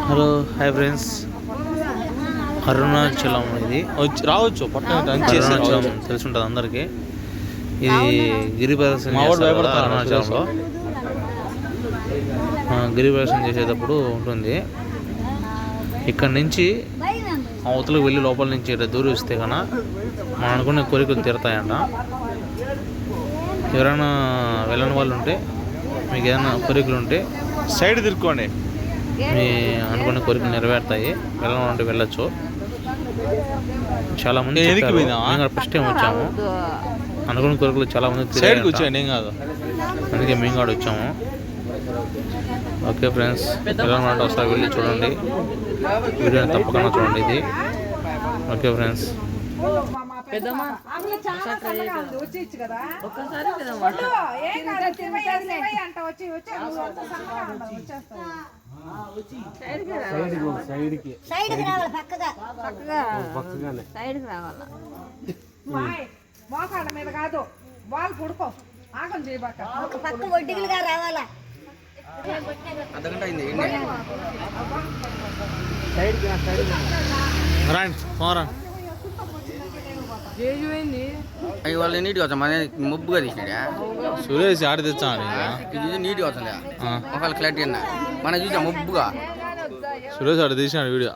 Hello hi friends, Arunachalam ఇది రావచ్చు అరుణాచలం తెలిసి ఉంటుంది అందరికి. ఇది గిరి ప్రదర్శన అరుణాచలంలో గిరి ప్రదర్శన చేసేటప్పుడు ఉంటుంది. ఇక్కడ నుంచి అవతలకు వెళ్ళి లోపల నుంచి ఇట్లా దూరం ఇస్తే కన్నా మనం అనుకునే కోరికలు తీరుతాయంట. ఎవరైనా వెళ్ళని వాళ్ళు ఉంటే, మీకు ఏదైనా కోరికలు ఉంటే సైడ్ తిరుక్కోండి, మీ అనుకున్న కోరికలు నెరవేరుతాయి. వెళ్ళాలంటే వెళ్ళొచ్చు. చాలా మంది ఫస్ట్ టైం వచ్చాము, అనుకున్న కోరికలు చాలా మంది సైడ్ కూర్చోండి, ఏం కాదు, అందుకే మేము కూడా వచ్చాము. ఓకే ఫ్రెండ్స్, వెళ్ళాలంటే ఒకసారి వెళ్ళి చూడండి, వీడియోని తప్పకుండా చూడండి ఇది. ఓకే ఫ్రెండ్స్, మోకాళ్ళ మీద కాదు, వాళ్ళు పుడుకో ఆగం చేయబాక, పక్క ఒడ్డిగా రావాలా. అవి వాళ్ళు నీట్గా వస్తాం, మన ముబ్బుగా తీసినాడా సురేష్ ఆడి తెచ్చా ఇది నీట్గా వస్తుంది. ఒకవేళ క్లారిటీ అన్న మనం చూసా ముబ్బుగా సురేష్ ఆడి తీసినాడు వీడియో.